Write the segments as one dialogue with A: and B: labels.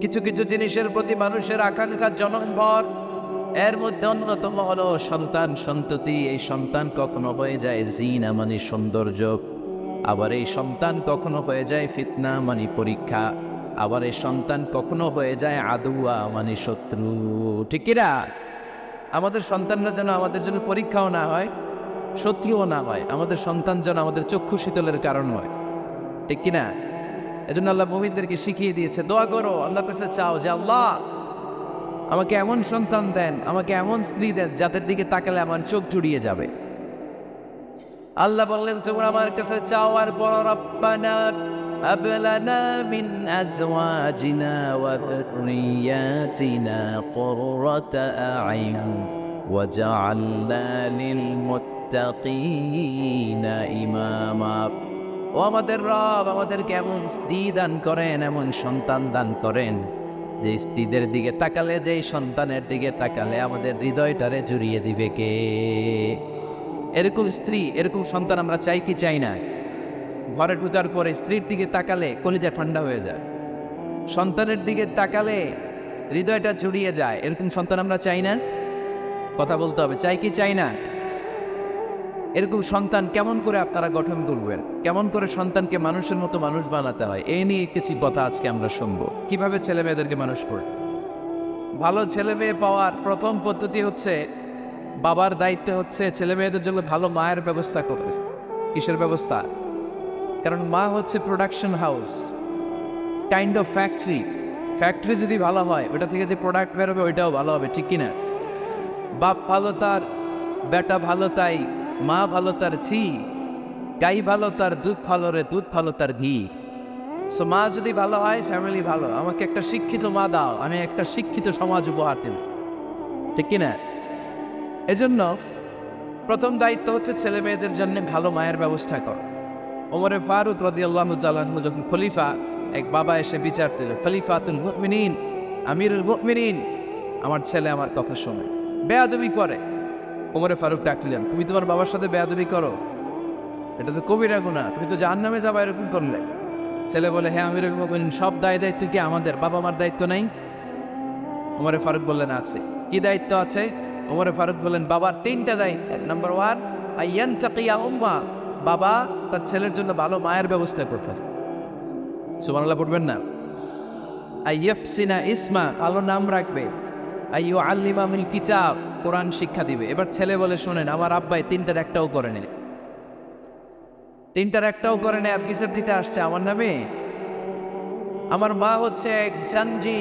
A: কিছু কিছু জিনিসের প্রতি মানুষের আকাঙ্ক্ষা জনমভর। এর মধ্যে অন্যতম হলো সন্তান সন্ততি। এই সন্তান কখনো হয়ে যায় জিনা মানে সৌন্দর্য, আবার এই সন্তান কখনো হয়ে যায় ফিতনা মানে পরীক্ষা, আবার এই সন্তান কখনো হয়ে যায় আদুয়া মানে শত্রু। ঠিক কিনা? আমাদের সন্তানরা যেন আমাদের জন্য পরীক্ষাও না হয়, শত্রুও না হয়। আমাদের সন্তান যেন আমাদের চক্ষু শীতলের কারণ হয়। ঠিক কিনা? এজন্য আল্লাহ মুমিনদেরকে শিখিয়ে দিয়েছে, দোয়া করো, আল্লাহর কাছে চাও যে আল্লাহ আমাকে এমন সন্তান দেন, আমাকে এমন স্ত্রী দেন যাদের দিকে তাকালে আমার চোখ জুড়িয়ে যাবে। আল্লাহ বললেন তোমরা আমার কাছে চাও আর বলো রব্বানা হাব লানা মিন আজওয়াজিনা ওয়া যুররিয়াতিনা কুররাতা আ'ইন ওয়াজআলনা লিল মুত্তাকিনা ইমামা। ও আমাদের রব, আমাদেরকে এমন স্ত্রী দান করেন, এমন সন্তান দান করেন যে স্ত্রীদের দিকে তাকালে, যে সন্তানের দিকে তাকালে আমাদের হৃদয়টারে জুড়িয়ে দিবে কে? এরকম স্ত্রী, এরকম সন্তান আমরা চাই কি চাই না? ঘরে ঢুকার পরে স্ত্রীর দিকে তাকালে কলিজা ঠান্ডা হয়ে যায়, সন্তানের দিকে তাকালে হৃদয়টা জুড়িয়ে যায়। এরকম সন্তান আমরা চাই না? কথা বলতে হবে, চাই কি চাই না? এরকম সন্তান কেমন করে আপনারা গঠন করবেন, কেমন করে সন্তানকে মানুষের মতো মানুষ বানাতে হয়, এই নিয়ে কিছু কথা আজকে আমরা শুনবো। কিভাবে ছেলে মেয়েদেরকে মানুষ করবে? ভালো ছেলে মেয়ে পাওয়ার প্রথম পদ্ধতি হচ্ছে, বাবার দায়িত্ব হচ্ছে ছেলে মেয়েদের জন্য ভালো মায়ের ব্যবস্থা করবে। কিসের ব্যবস্থা? কারণ মা হচ্ছে production house, kind of factory. Factory যদি ভালো হয়, ওটা থেকে যে প্রোডাক্ট বেরোবে ওইটাও ভালো হবে। ঠিক কিনা? বাপ ভালো তার বেটা ভালো তাই, মা ভালো তার ছি, গাই ভালো তার দুধ ভালো রে, দুধ ভালো তার ঘি। সো মা যদি ভালো হয়, ফ্যামিলি ভালো। আমাকে একটা শিক্ষিত মা দাও, আমি একটা শিক্ষিত সমাজ উপহার দেব। ঠিক কিনা? এজন্য প্রথম দায়িত্ব হচ্ছে ছেলে মেয়েদের জন্য ভালো মায়ের ব্যবস্থা কর। ওমরে ফারুক রাদিয়াল্লাহু তাআলা আনহু যখন খলিফা, এক বাবা এসে বিচার দিল, খলিফাতুল মুমিনিন, আমিরুল মুমিনিন, আমার ছেলে আমার কথা শোনে, বেয়াদবি করে। ওমরে ফারুক ডাকলেন, তুমি তোমার বাবার সাথে বেয়াদবি করো? এটা তো কবিরা গুনাহ, তুমি তো জাহান্নামে যাবা এরকম করলে। ছেলে বলে, হ্যাঁ আমিরুল মুমিনিন, সব দায়িত্ব কি আমাদের? বাবা মার দায়িত্ব নাই? ওমরে ফারুক বললেন আছে। কি দায়িত্ব আছে? ওমরে ফারুক বললেন, বাবার 3টা দায়িত্ব। নাম্বার 1, আইয়ানতাকিয়া উম্মা, বাবা তার ছেলের জন্য ভালো মায়ের ব্যবস্থা করতে। সুবহানাল্লাহ পড়বেন না? আইয়াফসিনা ইসমা, ভালো নাম রাখবে। আইয়ু আল্লিমা মিল কিতাব, কোরআন শিক্ষা দিবে। এবার ছেলে বলে, শোনেন আমার আব্বাই 3টার একটাও করেনি, 3টার একটাও করে নেই, আর কিসের দিতে আসছে আমার নামে? আমার মা হচ্ছে এক জানজি,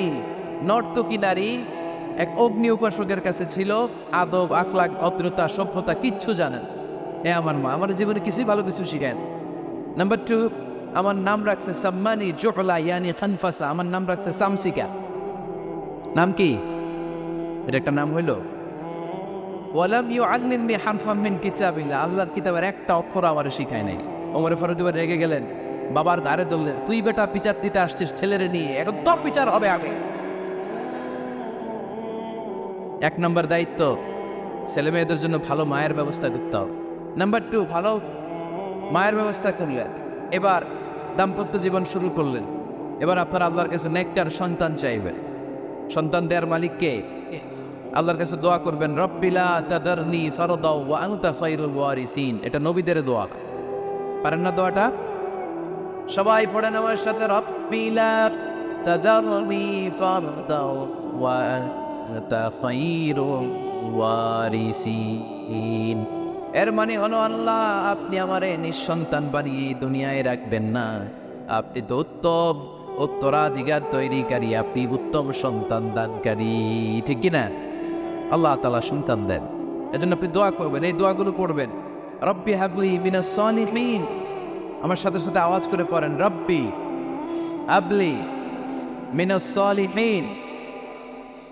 A: নর্তকী নারী, এক অগ্নি উপাসকের কাছে ছিল, আদব আখলাক ভদ্রতা সভ্যতা কিচ্ছু জানেন। আমার মা আমার জীবনে কিছুই ভালো কিছু শিখেন। নাম্বার 2, আমার নাম রাখছে সাম্মানি জোহলা ইয়ানি খানফাসা, আমার নাম রাখছে সামসিকা। নাম কি? এটা একটা নাম হইল? ওয়ালাম ইউআল্লিমনি হারফাম মিন কিতাবিল্লাহ, আল্লাহর কিতাবের একটা অক্ষর আমারে শিখায় নাই। ওমর ফারুক এবার রেগে গেলেন, বাবার গায়ে ধরলেন, তুই বেটা বিচার দিতে আসছিস ছেলেরে নিয়ে, এখন তোর বিচার হবে আগে। 1 নম্বর দায়িত্ব, ছেলে মেয়েদের জন্য ভালো মায়ের ব্যবস্থা করতে হবে। নাম্বার 2, ভালো মায়ের ব্যবস্থা করলেন, এবার দাম্পত্য জীবন শুরু করলেন। এবার আপনার আল্লাহর কাছে নেককার সন্তান চাইবেন। সন্তান দেওয়ার মালিক কে? আল্লাহর কাছে দোয়া করবেন, রব্বিলা তাদারনি ফারদাও ওয়া আনতা খায়রুল ওয়ারিসিন। এটা নবীদের দোয়া, পারেন না দোয়াটা? সবাই পড়েন আমার সাথে, রব্বিলা তাদারনি ফারদাও ওয়া আনতা খায়রুল ওয়ারিসিন। এর মানে হলো, আল্লাহ আপনি আমারে নিঃসন্তান বানিয়ে দুনিয়ায় রাখবেন না, আপনি তো উত্তম উত্তরাধিকার তৈরিকারী, আপনি উত্তম সন্তান দানকারী। ঠিক কিনা? আল্লাহ তাআলা সন্তান দেন, এজন্য আপনি দোয়া করবেন, এই দোয়াগুলো পড়বেন। রব্বি হাবলি মিনাস সালিহিন, আমার সাথে সাথে আওয়াজ করে পড়েন, রব্বি হাবলি মিনাস সালিহিন।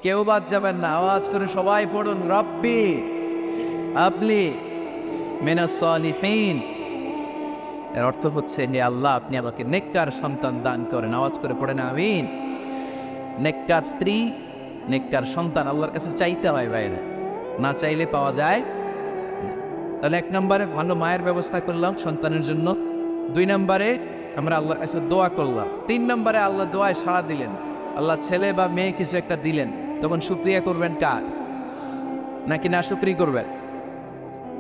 A: কেউ বাদ যাবেন না, আওয়াজ করে সবাই পড়ুন, রব্বি হাবলি মিনাস সালিহিন। এর অর্থ হচ্ছে, হে আল্লাহ আপনি আমাকে নেককার সন্তান দান করেন। আওয়াজ করে পড়েন আমিন। নেককার স্ত্রী, নেককার সন্তান আল্লাহর কাছে চাইতে হয় বাইরে, না চাইলে পাওয়া যায়। তাহলে 1 নম্বরে ভালো মায়ের ব্যবস্থা করলাম সন্তানের জন্য। 2 নম্বরে আমরা আল্লাহর কাছে দোয়া করলাম। 3 নম্বরে আল্লাহ দোয়ায় সাড়া দিলেন, আল্লাহ ছেলে বা মেয়ে কিছু একটা দিলেন, তখন শুকরিয়া করবেন কার, নাকি না শুকরি করবেন?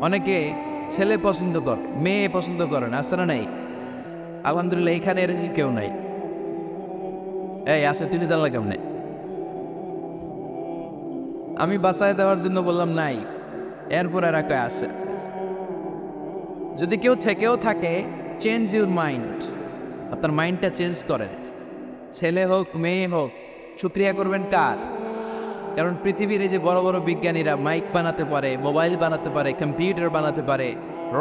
A: অনেকে ছেলে পছন্দ করে, মেয়ে পছন্দ করেন, আছে না নাই? আলহামদুলিল্লাহ এখানে এরকম কেউ নাই। এই আছে, তুমি জানলা কেমনে? আমি বাঁচায় দেওয়ার জন্য বললাম নাই, এরপর আর একটা আছে। যদি কেউ থেকেও থাকে, চেঞ্জ ইউর মাইন্ড, আপনার মাইন্ডটা চেঞ্জ করেন। ছেলে হোক মেয়ে হোক, শুক্রিয়া করবেন কার? কারণ পৃথিবীর এই যে বড় বড় বিজ্ঞানীরা মাইক বানাতে পারে, মোবাইল বানাতে পারে, কম্পিউটার বানাতে পারে,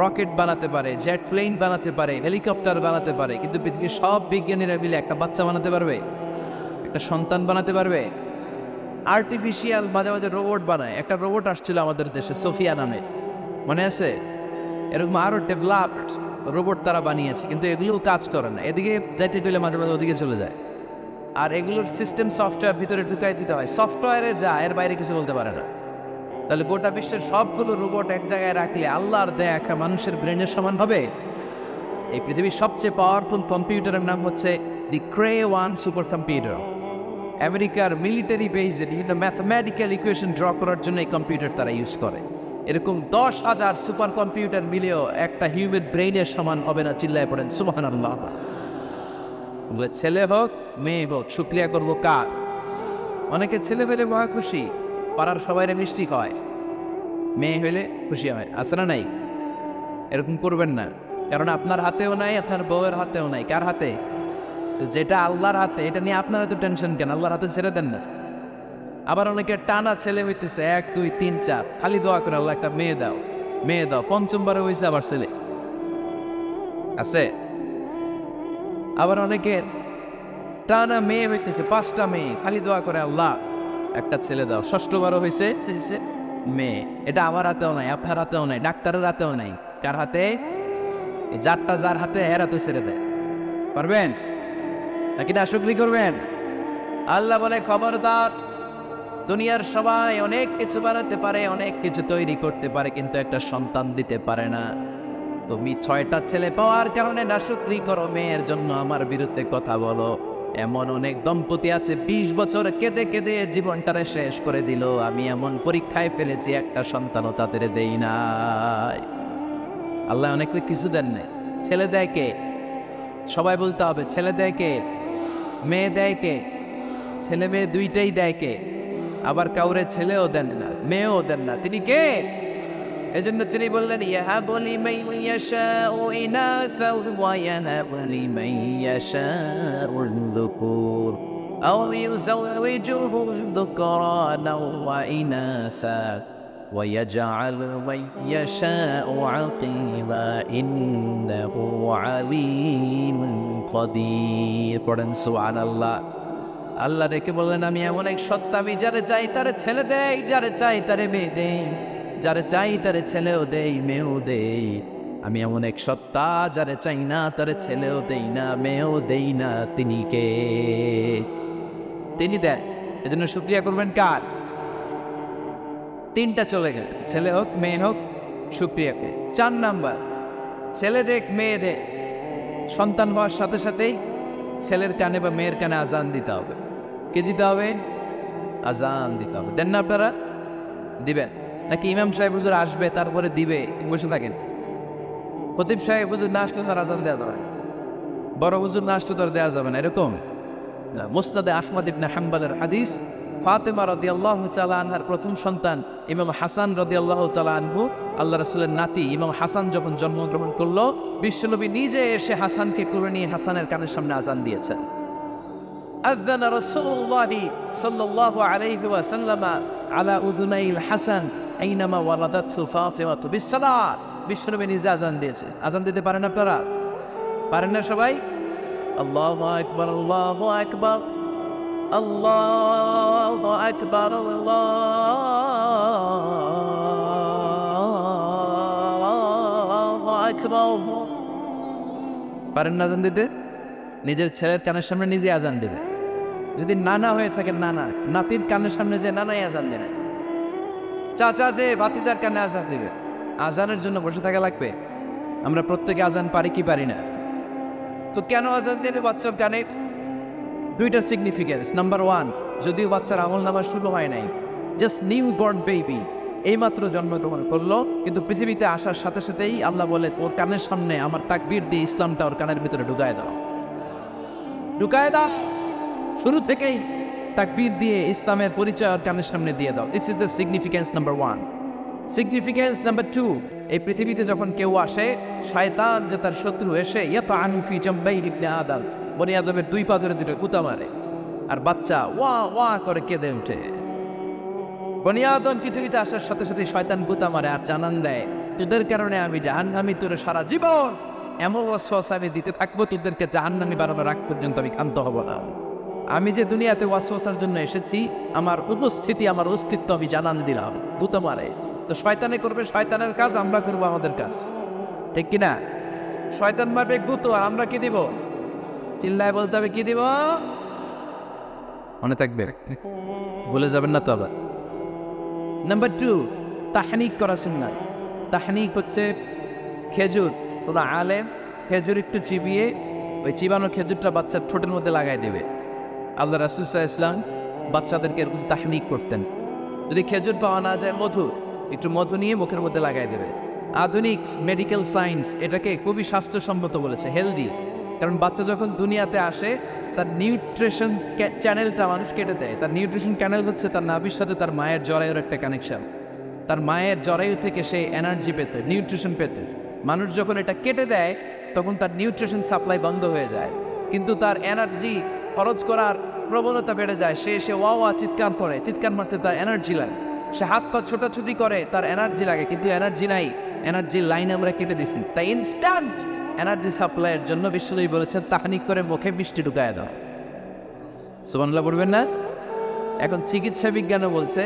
A: রকেট বানাতে পারে, জেট প্লেন বানাতে পারে, হেলিকপ্টার বানাতে পারে, কিন্তু পৃথিবীর সব বিজ্ঞানীরা মিলে একটা বাচ্চা বানাতে পারবে? একটা সন্তান বানাতে পারবে? আর্টিফিশিয়াল মাঝে মাঝে রোবট বানায়। একটা রোবট আসছিল আমাদের দেশে, সোফিয়া নামে, মনে আছে? এরকম আরও ডেভেলপড রোবট তারা বানিয়েছে, কিন্তু এগুলোও কাজ করে না। এদিকে যাইতে গেলে মাঝে মাঝে ওদিকে চলে যায়। আর এগুলোর সিস্টেম সফটওয়্যার ভিতরে ঢুকাই দিতে হয়, সফটওয়্যারে যা, এর বাইরে কিছু বলতে পারে না। তাহলে গোটা বিশ্বের সবগুলো রোবট এক জায়গায় রাখলে আল্লাহর দেয়া একটা মানুষের ব্রেনের সমান হবে? এই পৃথিবীর সবচেয়ে পাওয়ারফুল কম্পিউটারের নাম হচ্ছে দি ক্রে 1 সুপার কম্পিউটার। আমেরিকার মিলিটারি বেজে বিভিন্ন ম্যাথমেটিক্যাল ইকুয়েশন ড্র করার জন্য এই কম্পিউটার তারা ইউজ করে। এরকম 10,000 সুপার কম্পিউটার মিলেও একটা হিউম্যান ব্রেইনের সমান হবে না। চিল্লায় পড়েন সুবহানাল্লাহ। ছেলে হোক মেয়ে হোক, শুক্রিয়া করবো কার? অনেকে ছেলে হইলে মহা খুশি, পাড়ার সবাইরে মিষ্টি খাওয়ায়, মেয়ে হইলে খুশি হয়, আছে না নাই? এরকম করবেন না, কারণ আপনার হাতেও নাই, আপনার বউয়ের হাতেও নাই। কার হাতে? তো যেটা আল্লাহর হাতে, এটা নিয়ে আপনারা তো টেনশন কেন? আল্লাহর হাতে ছেড়ে দেন না। আবার অনেকে টানা ছেলে হইতেছে 1 2 3 4, খালি দোয়া করে আল্লাহ একটা মেয়ে দাও, মেয়ে দাও। পঞ্চমবারে হয়েছে আবার ছেলে আছে। আবার অনেকে টানা মেয়ে হইতেছে 5টা মেয়ে, খালি দোয়া করে আল্লাহ একটা ছেলে দাও। ষষ্ঠবারও হয়েছে মেয়ে। এটা আমার হাতেও নাই, আপনার হাতেও নাই, ডাক্তারের হাতেও নাই। কার হাতে? যারটা যার হাতে, এর হাতে ছেড়ে দেয়। পারবেন নাকি না শুকরি করবেন? আল্লাহ বলে খবরদার, দুনিয়ার সবাই অনেক কিছু বানাতে পারে, অনেক কিছু তৈরি করতে পারে, কিন্তু একটা সন্তান দিতে পারে না। তুমি 6টা ছেলে পাওয়ার কারণে না শুকরি করো, মেয়ের জন্য আমার বিরুদ্ধে কথা বলো। এমন অনেক দম্পতি আছে 20 বছর কেঁদে কেঁদে জীবনটারে শেষ করে দিল। আমি এমন পরীক্ষায় ফেলেছি, একটা সন্তানও তাদের দেই নাই। আল্লাহ অনেকে কিছু দেন নাই। ছেলে দেয় কে? সবাই বলতে হবে, ছেলে দেয় কে? মেয়ে দেয় কে? ছেলে মেয়ে দুইটাই দেয় কে? আবার কাউরে ছেলেও দেন না, মেয়েও দেন না, তিনি কে? এজন্য তিনি বললেন, ইয়াহাবু লিমান ইয়াশাউ ইনাসা ওয়া ইয়াহাবু লিমান ইয়াশাউ যুকুর আও ইউযাওয়িজুহুম যুকরানা ওয়া ইনাসা ওয়া ইয়াজআলু মান ইয়াশাউ আকিবা ইন্নাহু আলীমুন কাদির। পড়েন সুবহানাল্লাহ। আল্লাহ রেখে বললেন, আমি এমন এক সত্তা, আমি যারে চাই তারে ছেলে দেই, যারে চাই তারে মেয়ে দেই, যারে চাই তারে ছেলেও দেই, মেয়েও দেই। আমি এমন এক সত্তা, যারে চাই না তারে ছেলেও দেই না, মেয়েও দেই না। তিনি কে? তিনি দেন। এজন্য শুকরিয়া করবেন কার? 3টা চলে গেল, ছেলে হোক মেয়ে হোক, শুকরিয়া কে? 4 নাম্বার, ছেলে দেখ মেয়ে দেখ, সন্তান হওয়ার সাথে সাথেই ছেলের কানে বা মেয়ের কানে আজান দিতে হবে। কে দিতে হবে? আজান দিতে হবে। দেন না আপনারা? দিবেন নাকি ইমাম সাহেব হুজুর আসবে তারপরে দিবে, বসে থাকেন? খতিব সাহেব হুজুর না আসলে তার আজান দেওয়া যাবে না, বড় হুজুর না আসলে তার দেওয়া যাবে না, এরকম? মুসনাদে আহমদ ইবনে হাম্বলের হাদিস, ফাতেমা রাদিয়াল্লাহু তাআলা আনহার প্রথম সন্তান ইমাম হাসান রাদিয়াল্লাহু তাআলা আনহু, আল্লাহ রাসূলের নাতি ইমাম হাসান যখন জন্মগ্রহণ করলো, বিশ্বনবী নিজে এসে হাসানকে কোলে নিয়ে হাসানের কানের সামনে আজান দিয়েছেন। আযান রাসূলুল্লাহ সাল্লাল্লাহু আলাইহি ওয়াসাল্লাম আলা উযুনাইল হাসান আইনামা ওয়ালাদাতহু ফাতিমাতু বিসসালাত। বিশ্বনবী নিজে আজান দিয়েছে। আজান দিতে পারেন আপনারা? পারেন না সবাই? আল্লাহু আকবার, আল্লাহু আকবার, আল্লাহু আকবার, আল্লাহু আকবার। পারেন না আজান দিতে? নিজের ছেলের কানের সামনে নিজে আজান দেবে। যদি নানা হয়ে থাকে, নানা নাতির কানের সামনে যে নানাই আজান দেবে, চাচা যে ভাতিজার কানে আজান দেবে। আজানের জন্য বসে থাকা লাগবে? আমরা প্রত্যেকে আজান পারি কি পারি না? তো কেন আজান দেবে বাচ্চার কানে? দুইটা সিগনিফিকেন্স। নাম্বার ওয়ান, যদিও বাচ্চার আমল নামা শুরু হয় নাই, জাস্ট নিউ বর্ন বেবি, এইমাত্র জন্মগ্রহণ করলো, কিন্তু পৃথিবীতে আসার সাথে সাথেই আল্লাহ বলে ওর কানের সামনে আমার তাকবীর দিয়ে ইসলামটা ওর কানের ভিতরে ঢুকায় দাও, ঢুকায় দাও। শুরু থেকেই তাকবীর দিয়ে ইসলামের পরিচয় ওর কানের সামনে দিয়ে দাও। This is the significance number one. Significance number two, এই পৃথিবীতে যখন কেউ আসে, শয়তান যে তার শত্রু এসে ইয়াতাআনু ফি জামবাই ইবনে আদম, বনি আদমের দুই পা ধরে দুটো কুতা মারে, আর বাচ্চা ওয়া ওয়া করে কেঁদে ওঠে। বনি আদম পৃথিবীতে আসার সাথে সাথে শয়তান গুতা মারে আর জানান দেয়, তোদের কারণে আমি জাহান্নামী, তোর সারা জীবন এমন ওয়াসওয়াসা আমি দিতে থাকবো, তোদেরকে জাহান্নামী বানাবার রাগ পর্যন্ত আমি ক্ষান্ত হব না। আমি যে দুনিয়াতে ওয়াসওয়াসার জন্য এসেছি, আমার উপস্থিতি, আমার অস্তিত্ব আমি জানান দিলাম। গুতা মারে তো শয়তানে করবে শয়তানের কাজ, আমরা করবো আমাদের কাজ, ঠিক কিনা? শয়তান মারবে গুতো, আর আমরা কি দিব? চিল্লায় বলতে হবে কি দিব? মনে থাকবে, ভুলে যাবেন না তো আবার। নাম্বার টু, তাহনিক করা সুন্নাত। তাহনিক হচ্ছে খেজুর, কোনো আলেম খেজুর একটু চিবিয়ে ওই চিবানো খেজুরটা বাচ্চার ঠোঁটের মধ্যে লাগাই দেবে। আল্লাহ রাসূল সাল্লাল্লাহু আলাইহি ওয়াসাল্লাম বাচ্চাদেরকে এরকম তাহনিক করতেন। যদি খেজুর পাওয়া না যায়, মধু, একটু মধু নিয়ে মুখের মধ্যে লাগাই দেবে। আধুনিক মেডিকেল সায়েন্স এটাকে খুবই স্বাস্থ্যসম্মত বলেছে, হেলদি। কারণ বাচ্চা যখন দুনিয়াতে আসে, তার নিউট্রিশন চ্যানেলটা মানুষ কেটে দেয়। তার নিউট্রিশন চ্যানেল হচ্ছে তার নাভির সাথে তার মায়ের জরায়ুর একটা কানেকশন। তার মায়ের জরায়ু থেকে সে এনার্জি পেতে, নিউট্রিশন পেতে। মানুষ যখন এটা কেটে দেয়, তখন তার নিউট্রিশন সাপ্লাই বন্ধ হয়ে যায়, কিন্তু তার এনার্জি খরচ করার প্রবণতা বেড়ে যায়। সে ওয়া ওয়া চিৎকার করে, চিৎকার মারতে তার এনার্জি লাগে। সে হাত পা ছোটাছুটি করে, তার এনার্জি লাগে, কিন্তু এনার্জি নাই, এনার্জির লাইন আমরা কেটে দিছি। তাই ইনস্ট্যান্ট এনার্জি সাপ্লাইয়ের জন্য বিশ্বনবী বলেছেন তাহনিক করে মুখে মিষ্টি ঢুকায় দাও। সুবহানাল্লাহ বলবেন না? এখন চিকিৎসা বিজ্ঞানও বলছে,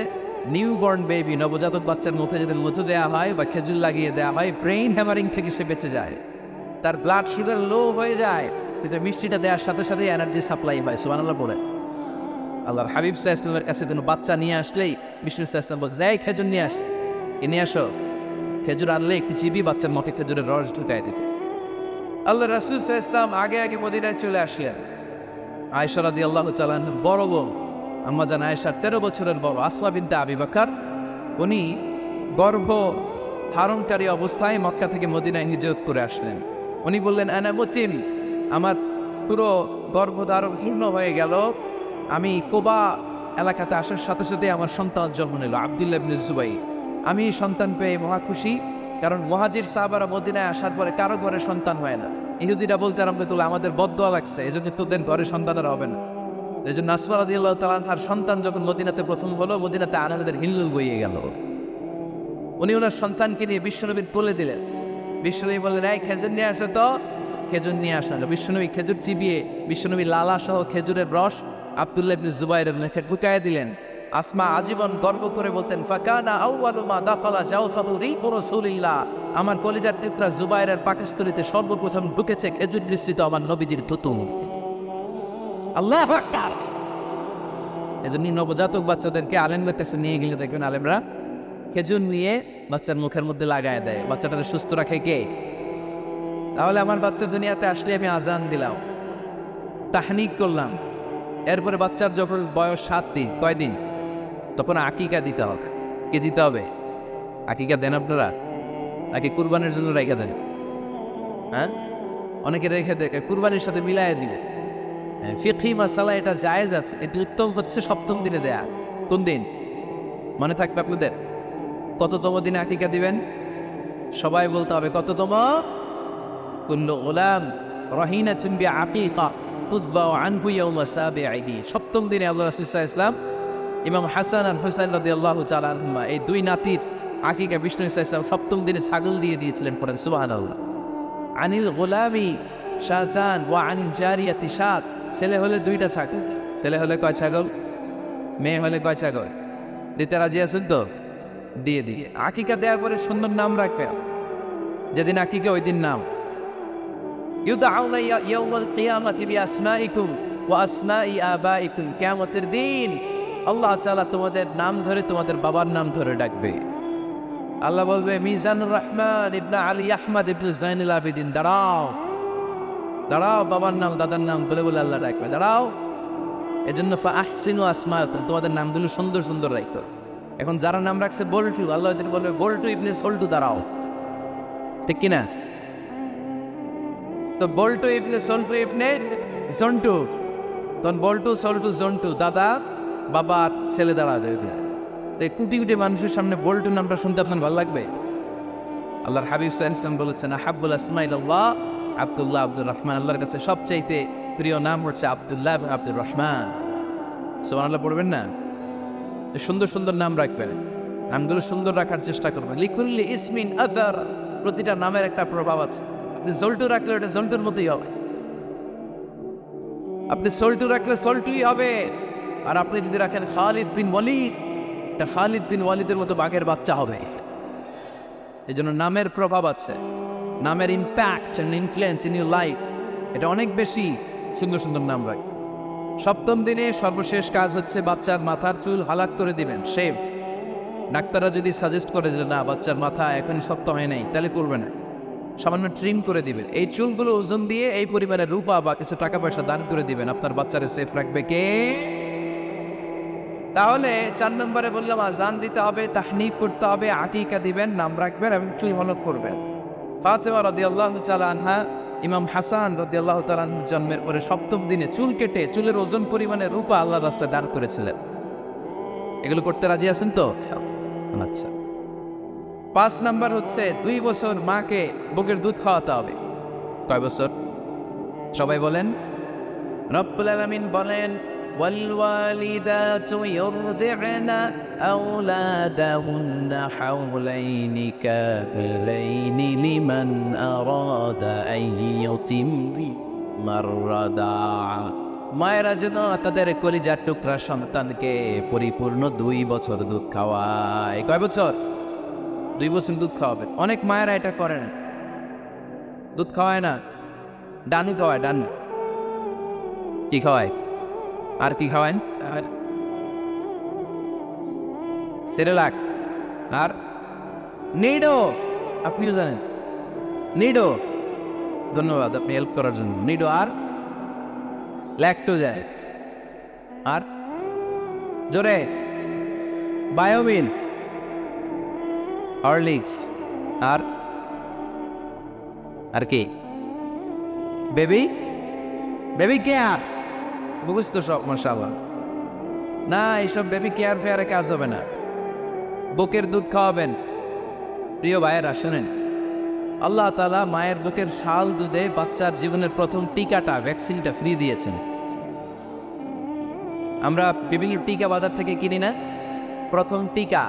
A: নিউ বর্ন বেবি, নবজাতক বাচ্চার মুখে যদি মধু দেওয়া হয় বা খেজুর লাগিয়ে দেওয়া হয়, ব্রেইন হ্যামারিং থেকে সে বেঁচে যায়। তার ব্লাড সুগার লো হয়ে যায়, কিন্তু মিষ্টিটা দেওয়ার সাথে সাথে এনার্জি সাপ্লাই হয়। সুবহানাল্লাহ বলে। আল্লাহর হাবিব সাল্লাল্লাহু আলাইহি ওয়াসাল্লামের কাছে কোনো বাচ্চা নিয়ে আসলেই বিষ্ণু সাল্লাল্লাহু আলাইহি ওয়াসাল্লাম বলছে, এই খেজুর নিয়ে আস, এ নিয়ে আসো। খেজুর আনলে একটু চিবি বাচ্চার মুখে খেজুরের রস ঢুকায় দিত। আল্লাহ রাসূল সাল্লাল্লাহু আলাইহি ওয়াসাল্লাম আগে আগে মদিনায় চলে আসলেন। আয়েশা রাদিয়াল্লাহু তাআলা বড় বোন, আম্মা জান আয়েশা 13 বছরের বড়, আসমা বিনতে আবি বকর, উনি গর্ভ ধারণকারী অবস্থায় মক্কা থেকে মদিনায় হিজরত করে আসলেন। উনি বললেন, আনা মুতিম, আমার পুরো গর্ভধারণ পূর্ণ হয়ে গেল। আমি কোবা এলাকাতে আসার সাথে সাথে আমার সন্তান জন্ম নিল, আব্দুল্লাহ ইবনে জুবাইর। আমি সন্তান পেয়ে মহা খুশি, কারণ মুহাজির সাহাবারা মদিনায় আসার পরে কারো ঘরে সন্তান হয় না। ইহুদিরা বলতে আরম্ভ করলো, আমাদের বদদোয়া লাগছে, এই জন্য তোদের ঘরে সন্তানের হবে না। এই জন্য আসমা রাদিয়াল্লাহু তাআলা আনহার সন্তান যখন মদিনাতে প্রথম হলো, মদিনাতে আনন্দের হিল্লোল বইয়ে গেল। উনি ওনার সন্তানকে নিয়ে বিশ্বনবীর কোলে দিলেন। বিশ্বনবী বললেন, এই খেজুর নিয়ে আসে তো। খেজুর নিয়ে আসলো। বিশ্বনবী খেজুর চিবিয়ে বিশ্বনবী লালা সহ খেজুরের রস আব্দুল্লাহ ইবনে জুবাইরের মুখে ঢুকায় দিলেন। আসমা আজীবন গর্ব করে বলতেন, ফাকানা আউয়ালু মা দাখালা জাওফাহু রিহু রাসূলিল্লাহ, আমার কলিজার টুকরা জুবাইরের পাকস্থলীতে সর্বপ্রথম ঢুকেছে খেজুর মিশ্রিত আমার নবীজির থুতু। আল্লাহু আকবার। এজন্য নবজাতক বাচ্চাদেরকে আলেমদের কাছে নিয়ে গেলে দেখবেন আলেমরা খেজুর নিয়ে বাচ্চার মুখের মধ্যে লাগায় দেয়। বাচ্চাটাকে সুস্থ রাখে কে? তাহলে আমার বাচ্চা দুনিয়াতে আসলে আমি আজান দিলাম, তাহনিক করলাম, এরপরে বাচ্চার যখন বয়স 7 দিন, কয় দিন, তখন আকিকা দিতে হবে। কে দিতে হবে? আকিকা দেন আপনারা? নাকি কুরবানির জন্য রেখে দেন? হ্যাঁ, অনেকে রেখে দেখে কুরবানির সাথে মিলাইয়া দিবে। ফিকহি মাসালা এটা জায়েজ আছে। এটি উত্তম হচ্ছে 7ম দিনে দেয়া। কোন দিন মনে থাকবে আপনাদের? কততম দিনে আকিকা দিবেন? সবাই বলতে হবে কততম? কুল্লু গুলাম রাহিনাতুন বিআকিকা তুযবাউ আনহু ইয়াওমা সাবিহি। 7ম দিনে আল্লাহ রাসূল সাল্লাল্লাহু আলাইহি ওয়াসাল্লাম ইমাম হাসান আর হুসাইন রাদিয়াল্লাহু তাআলা আনহুমা, এই দুই নাতির আকিকা বিষ্ণু সাল্লাল্লাহু আলাইহি ওয়াসাল্লাম 7ম দিনে ছাগল দিয়ে দিয়েছিলেন। পড়েন সুবহানাল্লাহ। আনিল গোলামি শাতান ওয়া আনিল জারিয়াতি শাত। ছেলে হলে 2টা ছাগল, ছেলে হলে কয় ছাগল, মেয়ে হলে কয় ছাগল? দিতে রাজি আছেন তো? দিয়ে দিয়ে আকিকা দেওয়ার পরে সুন্দর নাম রাখবেন। যেদিন আকিকা ওই দিন নাম। ইউদাউনা ইয়াউমাল কিয়ামাতি বিআসমাইকুম ওয়া আসমাই আবাইকুম। কিয়ামতের দিন আল্লাহ তাআলা তোমাদের নাম ধরে, তোমাদের বাবার নাম ধরে ডাকবে। আল্লাহ বলবে, মিজানুর রহমান ইবনে আলী আহমদ ইবনে জাইনুল আবেদিন, দাঁড়াও দাঁড়াও, বাবার নাম দাদার নাম বলে বলে আল্লাহ ডাকবে, দাঁড়াও। এজন্য ফাহসিনু আসমাকুম, তোমাদের নামগুলো সুন্দর সুন্দর রাখতো। এখন যারা নাম রাখছে বল্টু, আল্লাহ বলবে বল্টু ইবনে সল্টু দাঁড়াও, ঠিক কিনা? তো বল্টু ইবনে সল্টু ইবনে জন্টু, তখন বল্টু সল্টু জন্টু, দাদা বাবা ছেলে দাঁড়া দেবে। তো এই কুটি কুটি মানুষের সামনে বল্টু নামটা শুনতে আপনার ভালো লাগবে? আল্লাহর হাবিব সাল্লাল্লাহু আলাইহি ওয়াসাল্লাম বলেছেন আহাব্বুল আসমাইল্লাহ আব্দুল্লাহ আব্দুর রহমান, আল্লাহর কাছে সবচাইতে প্রিয় নাম হচ্ছে আব্দুল্লাহ এবং আব্দুর রহমান। সুবহানাল্লাহ পড়বেন না? সুন্দর সুন্দর নাম রাখবেন, নামগুলো সুন্দর রাখার চেষ্টা করবেন। লিকুল্লি ইসমিন আযার, প্রতিটা নামের একটা প্রভাব আছে। আপনি জল্টু রাখলে ওটা জল্টুর মতোই হবে, আপনি সল্টু রাখলে সল্টুই হবে। আর আপনি যদি রাখেন খালিদ বিন ওয়ালিদ, এটা খালিদ বিন ওয়ালিদের মতো বাঘের বাচ্চা হবে। এই জন্য নামের প্রভাব আছে, নামের impact and influence in your life, এটা অনেক বেশি। সুন্দর সুন্দর নাম রাখ। সপ্তম দিনে সর্বশেষ কাজ হচ্ছে বাচ্চার মাথার চুল হালাক করে দিবেন, শেভ। ডাক্তাররা যদি সাজেস্ট করে যে না বাচ্চার মাথা এখন শক্ত হয় নাই, তাহলে করবে না, সামান্য ট্রিম করে দিবেন। এই চুলগুলো ওজন দিয়ে এই পরিমাণে রূপা বা কিছু টাকা পয়সা দান করে দিবেন, আপনার বাচ্চারে সেফ রাখবে কে? তাহলে 4 নম্বরে বললাম আজান দিতে হবে, তাহনিক করতে হবে, আকিকা দিবেন, নাম রাখবেন এবং চুল হলক করবেন। ফাতেমা রাদিয়াল্লাহু তাআলা আনহা, ইমাম হাসান রাদিয়াল্লাহু তাআলা আনহু জন্মের পরে সপ্তম দিনে চুল কেটে চুলের ওজন পরিমাণে রূপা আল্লাহর রাস্তায় দান করেছিলেন। এগুলো করতে রাজি আছেন তো? আচ্ছা। 5 নাম্বার হচ্ছে 2 বছর মাকে বুকের দুধ খাওয়াতে হবে। কয় বছর? সবাই বলেন। রব্বুল আলামিন বলেন والوالدات يرضعن أولادهن حولين كاملين لمن أراد أن يتم الرضاعة। মায়েরা যেন তাদের কলিজার টুকরা সন্তানকে পরিপূর্ণ 2 বছর দুধ খাওয়ায়। কয় বছর? 2 বছর দুধ খাওয়াবেন। অনেক মায়েরা এটা করে না, দুধ খাওয়ায় না, ডানু খাওয়ায়। ডানু কি খাওয়ায়? আর কি খাওয়ান? সেরেলাক আর নিডো, আপনিও জানেন নিডো। ধন্যবাদ আপনি হেল্প করার জন্য। নিডো আর ল্যাকটোজা আর জোরে বায়োমিন, হরলিক্স আর কি বেবি কেয়ার, বুঝতো সব মাশাআল্লাহ। না, এইসব বেবি কেয়ার ফেয়ারে কাজ হবে না, বুকের দুধ খাওয়াবেন। প্রিয় ভাইয়েরা শুনেন, আল্লাহ তাআলা মায়ের বুকের শাল দুধে বাচ্চার জীবনের প্রথম টিকাটা, ভ্যাকসিনটা ফ্রি দিয়েছেন। আমরা বিভিন্ন টিকা বাজার থেকে কিনি না, প্রথম টিকা,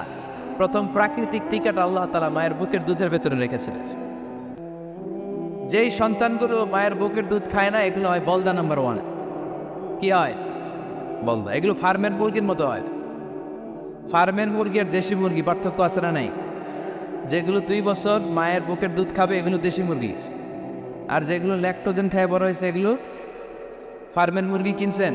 A: প্রথম প্রাকৃতিক টিকাটা আল্লাহ তাআলা মায়ের বুকের দুধের ভেতরে রেখেছিলেন। যেই সন্তানগুলো মায়ের বুকের দুধ খায় না, এগুলো হয় বলদা নাম্বার 1। কি হয়? বলদা। এগুলো ফার্মের মুরগির মতো হয়। ফার্মের মুরগি আর দেশি মুরগি পার্থক্য আছে না নাই? যেগুলো 2 বছর মায়ের বুকের দুধ খাবে এগুলো দেশি মুরগি, আর যেগুলো ল্যাকটোজেন খায় বড় হয়েছে এগুলো ফার্মের মুরগি। কিনছেন,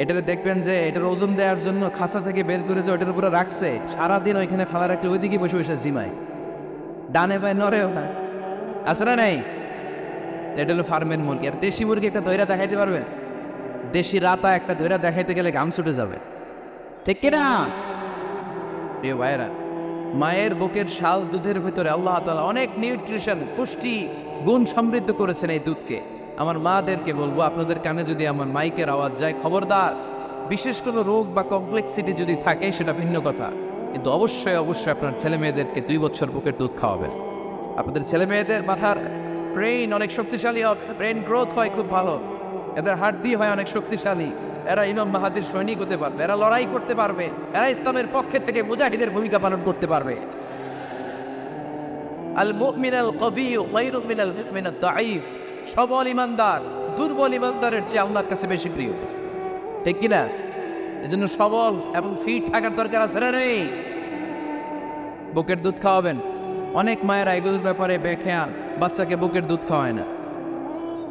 A: এটারে দেখবেন যে এটার ওজন দেওয়ার জন্য খাঁচা থেকে বের করে যে ওটার উপরে রাখছে, সারাদিন ওইখানে ফালা রাখলে ওইদিকে বসে বসে জিমায়, ডানে পায়ে নড়েও না, আছে না নাই? এটা হলো ফার্মের মুরগি। আর দেশি মুরগি একটা ধৈরা দেখাইতে পারবে? দেশি রাতা একটা ধৈরা দেখাইতে গেলে ঘাম ছুটে যাবে, ঠিক কিনা? প্রিয় ভাইয়েরা, মায়ের বুকের শাল দুধের ভিতরে আল্লাহ তাআলা অনেক নিউট্রিশন, পুষ্টি গুণ সমৃদ্ধ করেছেন এই দুধকে। আমার মাদেরকে বলবো, আপনাদের কানে যদি আমার মাইকের আওয়াজ যায়, খবরদার, বিশেষ কোনো রোগ বা কমপ্লেক্সিটি যদি থাকে সেটা ভিন্ন কথা, কিন্তু অবশ্যই অবশ্যই আপনার ছেলে মেয়েদেরকে 2 বছর বুকের দুধ খাওয়াবেন। আপনাদের ছেলে মেয়েদের মাথার ব্রেইন অনেক শক্তিশালী হবে, ব্রেইন গ্রোথ হয় খুব ভালো, এদের হাড্ডি হয় অনেক শক্তিশালী, এরা ইমাম মাহাদির সৈনিক হতে পারবে, এরা লড়াই করতে পারবে, এরা ইসলামের পক্ষে থেকে মুজাহিদের ভূমিকা পালন করতে পারবে। আল মুমিনুল কবিয়্যু খায়রুম মিনাল মুমিনিদ দাঈফ। সবল ইমানদার দুর্বল ইমানদারের চেয়ে আল্লাহর কাছে বেশি প্রিয়, ঠিক কিনা? এজন্য সবল এবং ফিট থাকার দরকার আছে না নেই? বুকের দুধ খাওয়াবেন। অনেক মায়েরা এগুলোর ব্যাপারে বেখেয়াল, বাচ্চাকে বুকের দুধ খাওয়ায় না।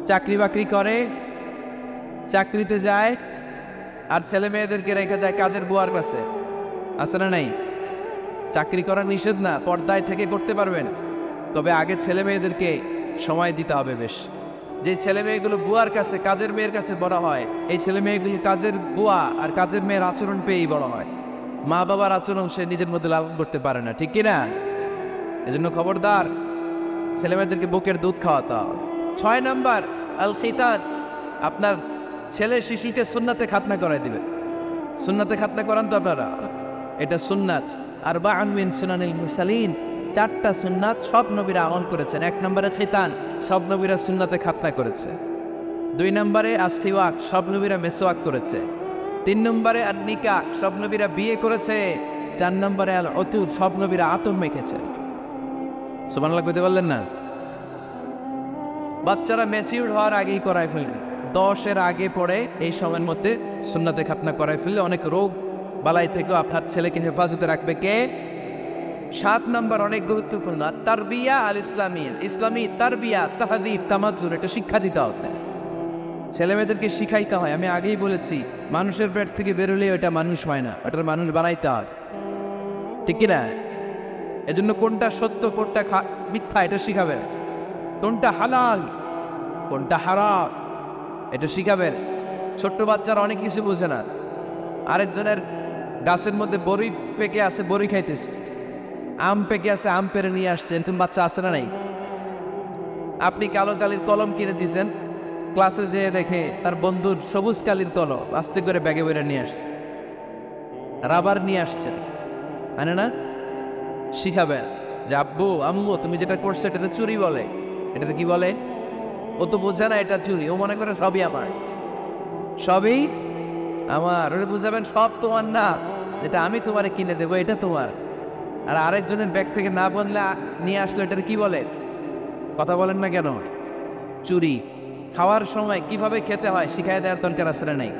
A: চাকরি বাকরি করে, চাকরিতে যায়, আর ছেলে মেয়েদেরকে রেখে যায় কাজের বুয়ার কাছে, আছে না নাই? চাকরি করা নিষেধ না, পর্দায় থেকে করতে পারবেন, তবে আগে ছেলে মেয়েদেরকে সময় দিতে হবে বেশ। যে ছেলে মেয়েগুলো বুয়ার কাছে, কাজের মেয়ের কাছে বড় হয়, এই ছেলে মেয়েগুলো কাজের বুয়া আর কাজের মেয়ের আচরণ পেয়েই বড় হয়। মা বাবার আচরণ সে নিজের মধ্যে লালন করতে পারে না, ঠিক কিনা? এজন্য খবরদার, ছেলে মেয়েদেরকে বুকের দুধ খাওয়াতে হবে। 6 নাম্বার আল খিতান, আপনার ছেলে শিশুকে সুন্নাতে খাতনা করাই দিবে। সুন্নাতে খাতনা করান তো আপনারা, এটা সুন্নাত। আরবাউন মিন সুনানিল মুরসালিন, 4টা সুন্নাত সব নবীরা আমল করেছেন। 1 নম্বরে খিতান, সব নবীরা সুন্নাতে খাতনা করেছে। 2 নম্বরে আসিওয়াক, সব নবীরা মেসওয়াক করেছে। 3 নম্বরে আর নিকাহ, সব নবীরা বিয়ে করেছে। 4 নম্বরে আল উতুর, সব নবীরা আতর মেখেছে। সুবহানাল্লাহ কইতে পারলেন না? বাচ্চারা ম্যাচিউর হওয়ার আগেই করায় ফেলবে, 10-এর আগে পড়ে এই সময়ের মধ্যে সুন্নাতে খাতনা করায় ফেললে অনেক রোগ বালাই থেকেও আপনার ছেলেকে হেফাজতে রাখবে কে? 7 নম্বর অনেক গুরুত্বপূর্ণ, তারবিয়া আল ইসলামী, ইসলামী তারবিয়া, তাহযীব, তামাদ্দুন, এটা শিক্ষা দিতে হবে। ছেলে মেয়েদেরকে শিখাইতে হয়। আমি আগেই বলেছি, মানুষের পেট থেকে বেরোলে ওটা মানুষ হয় না, ওটার মানুষ বানাইতে হয়, ঠিক কিনা? এজন্য কোনটা সত্য কোনটা মিথ্যা এটা শিখাবেন, কোনটা হালাল কোনটা হারাম এটা শিখাবেন। ছোট্ট বাচ্চারা অনেক কিছু বোঝে না। আরেকজনের গাছের মধ্যে বড়ি পেকে আছে, বড়ি খাইতেছে, আম পেকে আছে, আম পেরে নিয়ে আসছেন, তুমি বাচ্চা আছে না নাই? আপনি কালো কালির কলম কিনে দিয়েছেন, ক্লাসে যেয়ে দেখে তার বন্ধুর সবুজ কালির কলম আস্তে করে ব্যাগে বেড়ে নিয়ে আসছে, রাবার নিয়ে আসছে, মানে না? শিখাবেন যে আব্বু আম্মু তুমি যেটা করছো এটা চুরি বলে, এটা কি বলে? ও তো বোঝে না এটা চুরি, ও মনে করে সবই আমার, সবই আমার। ওটা বুঝাবেন সব তোমার না, যেটা আমি তোমারে কিনে দেবো এটা তোমার। আর আরেকজনের ব্যাগ থেকে না বললে নিয়ে আসলে এটার কি বলে? কথা বলেন না কেন? চুরি। খাওয়ার সময় কিভাবে খেতে হয় শিখাই দেওয়ার দরকার আছে না নাই?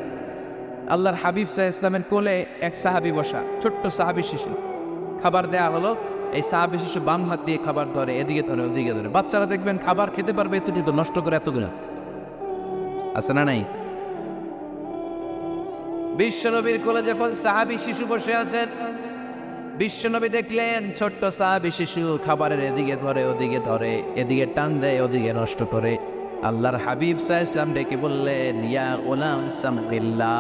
A: আল্লাহর হাবিব সাল্লাল্লাহু আলাইহি ওয়াসাল্লামের কোলে এক সাহাবী বসা, ছোট্ট সাহাবী শিশু, খাবার দেয়া হলো। এই সাহাবী শিশু বাম হাত দিয়ে খাবার ধরে, এদিকে ধরে ওদিকে ধরে। বাচ্চারা দেখবেন খাবার খেতে পারবে এতটুকু, নষ্ট করে এতগুলো, আছে না নাই? বিশ্বনবীর কোলে যখন সাহাবী শিশু বসে আছেন, বিশ্বনবী দেখলেন ছোট্ট সাহাবী শিশু খাবারের এদিকে ধরে ওদিকে ধরে, এদিকে টান দেয় ওদিকে নষ্ট করে। আল্লাহর হাবিব সাল্লাল্লাহু আলাইহি ওয়াসাল্লাম ডেকে বললেন, ইয়া গোলাম সামবিল্লাহ,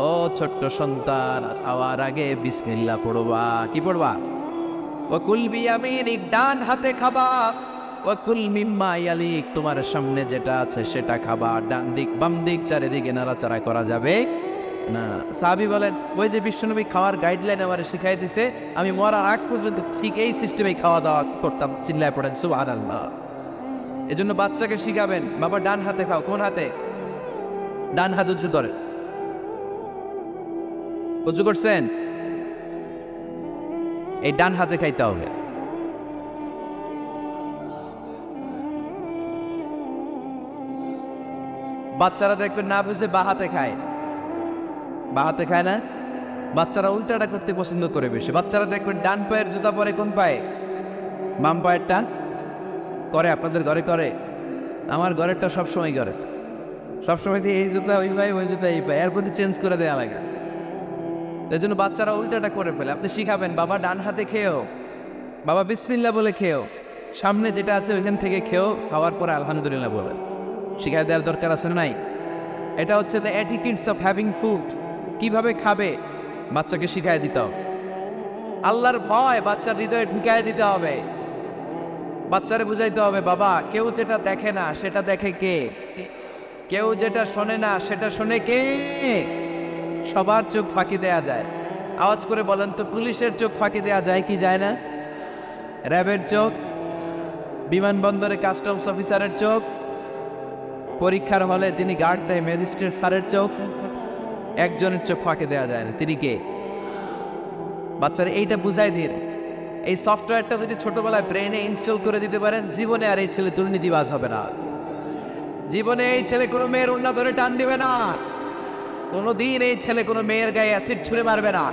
A: ও ছোট্ট সন্তান, খাওয়ার আগে বিসমিল্লাহ পড়বা। কি পড়বা? ওয়াকুল বিয়ামিনিক, ডান হাতে খাবা। ওয়াকুল মিম্মা ইয়ালিক, তোমার সামনে যেটা আছে সেটা খাবা। ডান দিক বাম দিক চারিদিকে নাড়াচাড়া করা যাবে না। সাহাবী বলেন, ওই যে বিশ্বনবী খাওয়ার গাইডলাইন আমারে শিখাই দিছে, আমি মরার আগ পর্যন্ত ঠিক এই সিস্টেমে খাওয়া দাওয়া করতাম। চিল্লায় পড়েন সুবহানাল্লাহ। এজন্য বাচ্চাকে শিখাবেন, বাবা ডান হাতে খাও। কোন হাতে? ডান হাত উঁচু করেন। উঁচু করছেন? এই ডান হাতে খাইতে হবে। বাচ্চারা দেখবেন না বুঝে বা হাতে খায়, বা হাতে খায় না। বাচ্চারা উল্টাটা করতে পছন্দ করে বেশি। বাচ্চারা দেখবেন ডান পায়ের জুতা পরে কোন পায়ে? বাম পায়েরটা করে। আপনাদের ঘরে করে? আমার ঘরেরটা সবসময় করে, সবসময় এই জুতা ওই পায়ে, ওই জুতা এই পায়ে, এর প্রতি চেঞ্জ করে দেওয়া লাগে। এই জন্য বাচ্চারা উল্টাটা করে ফেলে। আপনি শিখাবেন, বাবা ডান হাতে খেয়েও, বাবা বিসমিল্লাহ বলে খেয়েও, সামনে যেটা আছে ওইখান থেকে খেয়েও, খাওয়ার পরে আলহামদুলিল্লাহ বলে। শিখাই দেওয়ার দরকার আছে নাই? এটা হচ্ছে the attitudes of having food. কিভাবে খাবে বাচ্চাকে শিখাই দিতে হবে। আল্লাহর ভয় বাচ্চার হৃদয়ে ঢুকাই দিতে হবে। বাচ্চারে বুঝাইতে হবে, বাবা কেউ যেটা দেখে না সেটা দেখে কে? কেউ যেটা শোনে না সেটা শোনে কে? সবার চোখ ফাঁকি দেয়া যায়। আওয়াজ করে বলেন তো, পুলিশের চোখ ফাঁকি দেয়া যায় কি যায় না? র্যাবের চোখ, বিমানবন্দরে কাস্টমস অফিসারের চোখ, পরীক্ষার হলে যিনি গার্ড দেয় ম্যাজিস্ট্রেট স্যারের চোখ, একজনের চোখ ফাঁকি দেয়া যায় না। তিনি কে? বাচ্চারা এইটা বুঝাই দিন। এই সফটওয়্যারটা যদি ছোটবেলায় ব্রেনে ইনস্টল করে দিতে পারেন, জীবনে আর এই ছেলে দুর্নীতিবাজ হবে না। জীবনে এই ছেলে কোনো মেয়ের ওড়না ধরে টান দিবে না। কোনোদিন এই ছেলে কোনো মেয়ের গায়ে অ্যাসিড ছুঁড়ে মারবে না।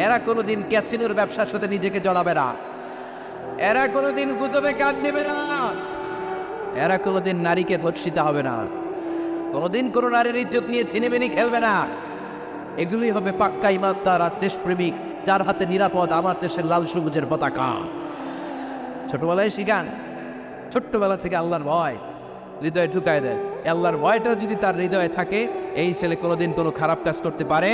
A: এরা কোনোদিন ক্যাসিনোর ব্যবসার সাথে নিজেকে জড়াবে না। এরা কোনোদিন গুজবে কান দেবে না। এরা কোনোদিন নারীকে ধর্ষিত হবে না। কোনোদিন কোনো নারীর ইজ্জত নিয়ে ছিনিমিনি খেলবে না। এগুলি হবে পাক্কা ইমানদার আর দেশপ্রেমিক, যার হাতে নিরাপদ আমার দেশের লাল সবুজের পতাকা। ছোটবেলায় শিখান। ছোট্টবেলা থেকে আল্লাহর ভয় হৃদয়ে ঢুকায় দেয়। আল্লাহর ভয়টা যদি তার হৃদয়ে থাকে, এই ছেলে কোনোদিন কোনো খারাপ কাজ করতে পারে